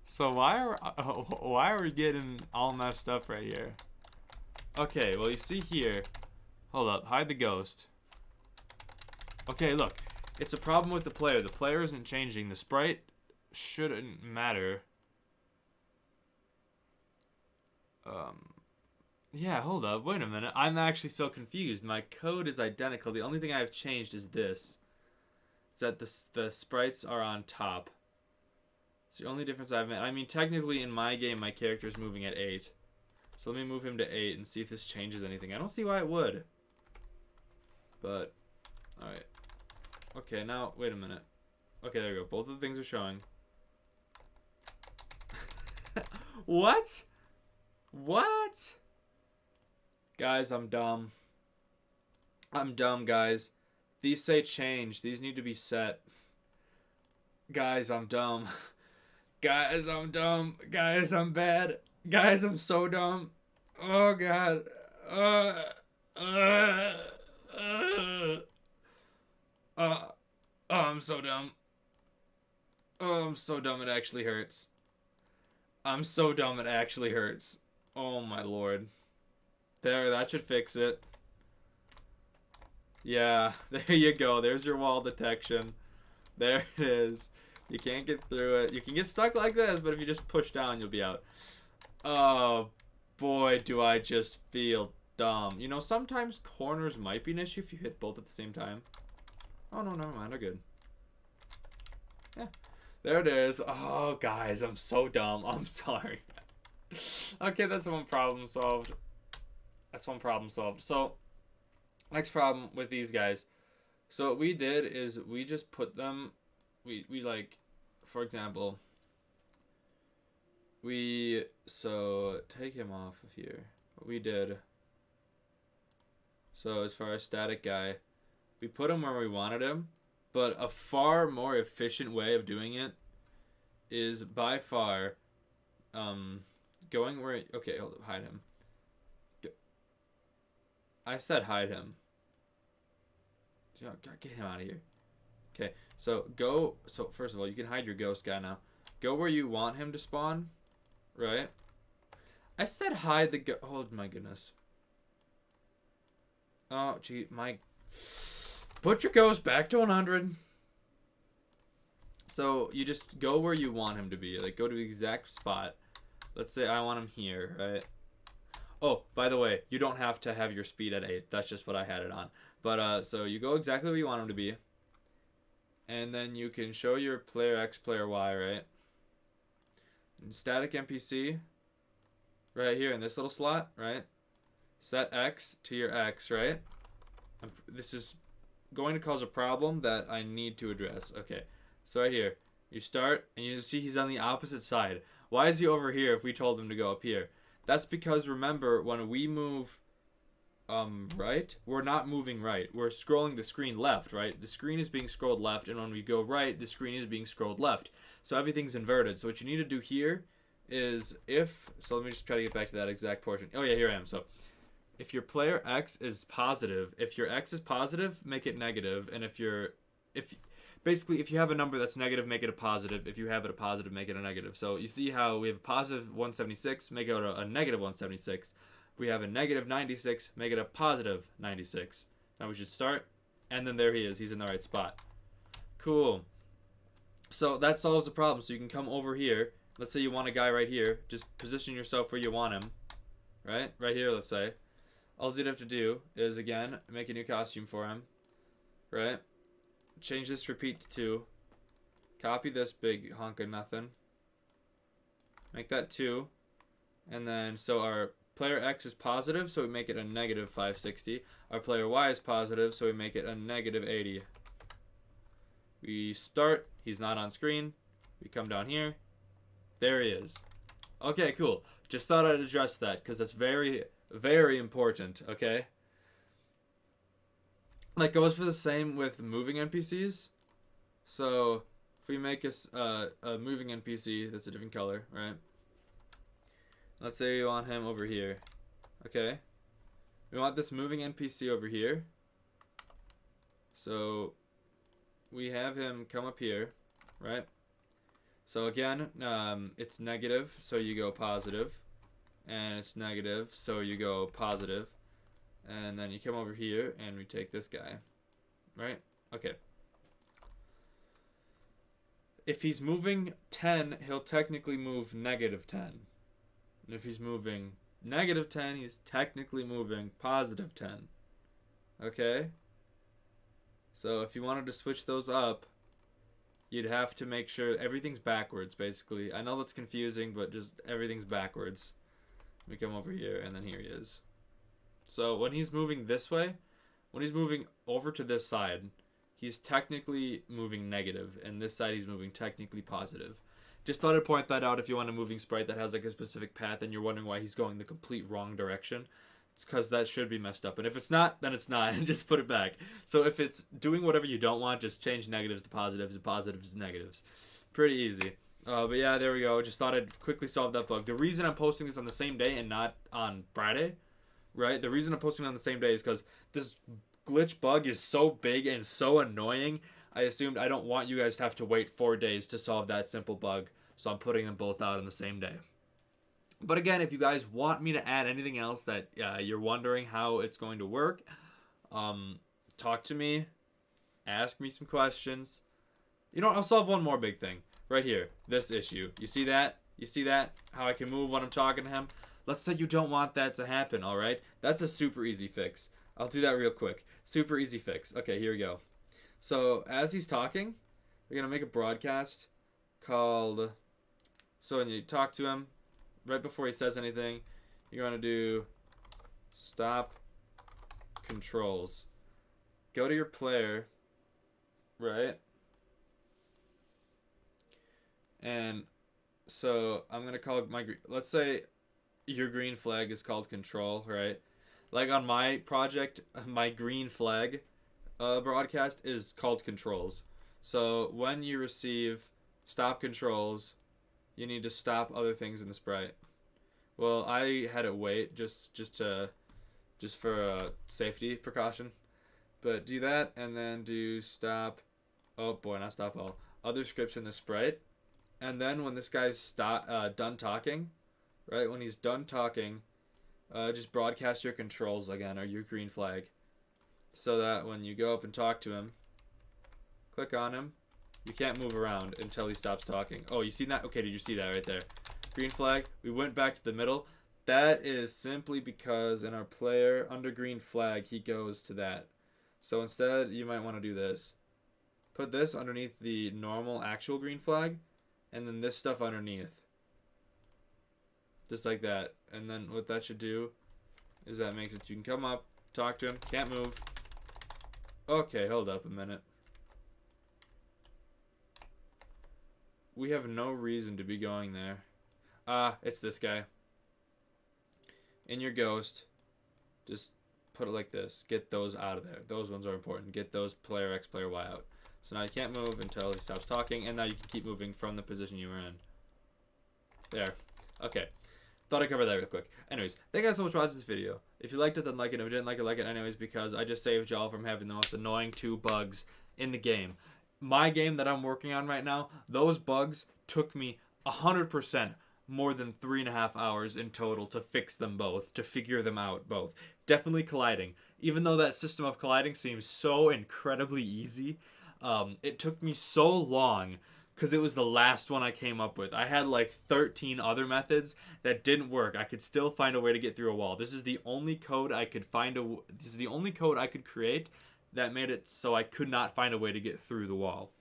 So why are we getting all messed up right here? Okay, well you see here. Hold up, hide the ghost. Okay, look. It's a problem with the player. The player isn't changing. The sprite shouldn't matter. Yeah, hold up. Wait a minute. I'm actually so confused. My code is identical. The only thing I've changed is this. It's that the sprites are on top. It's the only difference I've made. I mean, technically in my game, my character is moving at 8. So let me move him to 8 and see if this changes anything. I don't see why it would. But, alright. Okay, now, wait a minute. Okay, there we go. Both of the things are showing. What? What? Guys, I'm dumb. I'm dumb, guys. These say change. These need to be set. Guys, I'm dumb. Guys, I'm dumb. Guys, I'm bad. Guys, I'm so dumb. Oh, God. Oh, I'm so dumb. Oh, I'm so dumb it actually hurts. I'm so dumb it actually hurts. Oh, my lord. There, that should fix it. Yeah, there you go. There's your wall detection. There it is. You can't get through it. You can get stuck like this, but if you just push down, you'll be out. Oh, boy, do I just feel dumb. You know, sometimes corners might be an issue if you hit both at the same time. Oh, no, never mind. They're good. Yeah. There it is. Oh, guys, I'm so dumb. I'm sorry. Okay, that's one problem solved. That's one problem solved. So, next problem with these guys. So, what we did is we just put them... We like, for example... So, take him off of here. What we did... So, as far as static guy... We put him where we wanted him, but a far more efficient way of doing it is by far going where... Okay, hold up, hide him. I said hide him. Get him out of here. Okay, so go... So, first of all, you can hide your ghost guy now. Go where you want him to spawn, right? I said hide the go. Oh my goodness. Oh gee, my butcher goes back to 100. So you just go where you want him to be. Like go to the exact spot. Let's say I want him here, right? Oh, by the way, you don't have to have your speed at 8. That's just what I had it on. But so you go exactly where you want him to be. And then you can show your player X, player Y, right? And static NPC right here in this little slot, right? Set X to your X, right? This is going to cause a problem that I need to address. Okay, so right here, you start, and you see he's on the opposite side. Why is he over here if we told him to go up here? That's because, remember, when we move right, we're not moving right. We're scrolling the screen left, right? The screen is being scrolled left, and when we go right, the screen is being scrolled left. So everything's inverted. So what you need to do here is so let me just try to get back to that exact portion. Oh yeah, here I am. So if your player X is positive, if your X is positive, make it negative, and if you have a number that's negative, make it a positive. If you have it a positive, make it a negative. So you see how we have a positive 176, make it a negative 176. We have a negative 96, make it a positive 96. Now we should start, and then there he is. He's in the right spot. Cool. So that solves the problem. So you can come over here. Let's say you want a guy right here. Just position yourself where you want him. Right? Right here, let's say. All you'd have to do is, again, make a new costume for him. Right? Change this repeat to 2. Copy this big hunk of nothing. Make that 2. And then, so our player X is positive, so we make it a negative 560. Our player Y is positive, so we make it a negative 80. We start. He's not on screen. We come down here. There he is. Okay, cool. Just thought I'd address that because that's very, very important, okay? That goes for the same with moving NPCs. So if we make a moving NPC that's a different color, right? Let's say we want him over here. Okay. We want this moving NPC over here. So we have him come up here, right? So again, it's negative, so you go positive. And it's negative, so you go positive. And then you come over here, and we take this guy. Right? Okay. If he's moving 10, he'll technically move negative 10. And if he's moving negative 10, he's technically moving positive 10. Okay? So if you wanted to switch those up, you'd have to make sure everything's backwards, basically. I know that's confusing, but just everything's backwards. We come over here, and then here he is. So when he's moving this way, when he's moving over to this side, he's technically moving negative, and this side he's moving technically positive. Just thought I'd point that out if you want a moving sprite that has like a specific path and you're wondering why he's going the complete wrong direction. It's because that should be messed up. And if it's not, then it's not, and just put it back. So if it's doing whatever you don't want, just change negatives to positives and positives to negatives. Pretty easy. But yeah, there we go. Just thought I'd quickly solve that bug. The reason I'm posting this on the same day and not on Friday, right? The reason I'm posting it on the same day is because this glitch bug is so big and so annoying. I assumed I don't want you guys to have to wait 4 days to solve that simple bug. So I'm putting them both out on the same day. But again, if you guys want me to add anything else that you're wondering how it's going to work, talk to me. Ask me some questions. You know what? I'll solve one more big thing. Right here. This issue. You see that? You see that? How I can move when I'm talking to him? Let's say you don't want that to happen, alright? That's a super easy fix. I'll do that real quick. Super easy fix. Okay, here we go. So, as he's talking, we're going to make a broadcast called... So when you talk to him, right before he says anything, you're going to do stop controls. Go to your player, right? And so I'm going to call let's say your green flag is called control, right? Like on my project, my green flag broadcast is called controls. So when you receive stop controls, you need to stop other things in the sprite. Well, I had it wait just for a safety precaution. But do that and then do stop. Oh boy, not stop all. Other scripts in the sprite. And then when this guy's done talking, right when he's done talking, just broadcast your controls again, or your green flag, so that when you go up and talk to him, click on him, you can't move around until he stops talking. Oh, you see that? Okay, did you see that right there? Green flag. We went back to the middle. That is simply because in our player, under green flag, he goes to that. So instead, you might want to do this. Put this underneath the normal actual green flag, and then this stuff underneath. Just like that. And then what that should do is that makes it so you can come up, talk to him, can't move. Okay, hold up a minute. We have no reason to be going there. It's this guy. In your ghost, just put it like this. Get those out of there. Those ones are important. Get those player X, player Y out. So now you can't move until he stops talking, and now you can keep moving from the position you were in. There. Okay. Thought I'd cover that real quick. Anyways, thank you guys so much for watching this video. If you liked it, then like it. If you didn't like it anyways, because I just saved y'all from having the most annoying 2 bugs in the game. My game that I'm working on right now, those bugs took me 100% more than 3.5 hours in total to fix them both, to figure them out both. Definitely colliding. Even though that system of colliding seems so incredibly easy, it took me so long because it was the last one I came up with. I had like 13 other methods that didn't work. I could still find a way to get through a wall. This is the only code I could this is the only code I could create that made it so I could not find a way to get through the wall.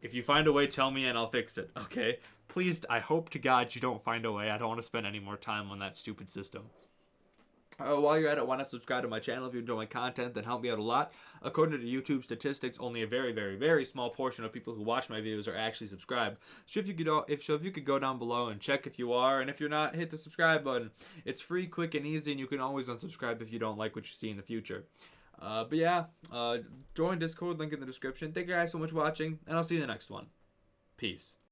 If you find a way, tell me and I'll fix it, okay? Please, I hope to God you don't find a way. I don't want to spend any more time on that stupid system. While you're at it, why not subscribe to my channel if you enjoy my content? That help me out a lot. According to YouTube statistics, only a very, very, very small portion of people who watch my videos are actually subscribed. So if you could go down below and check if you are, and if you're not, hit the subscribe button. It's free, quick, and easy, and you can always unsubscribe if you don't like what you see in the future. But yeah, join Discord, link in the description. Thank you guys so much for watching, and I'll see you in the next one. Peace.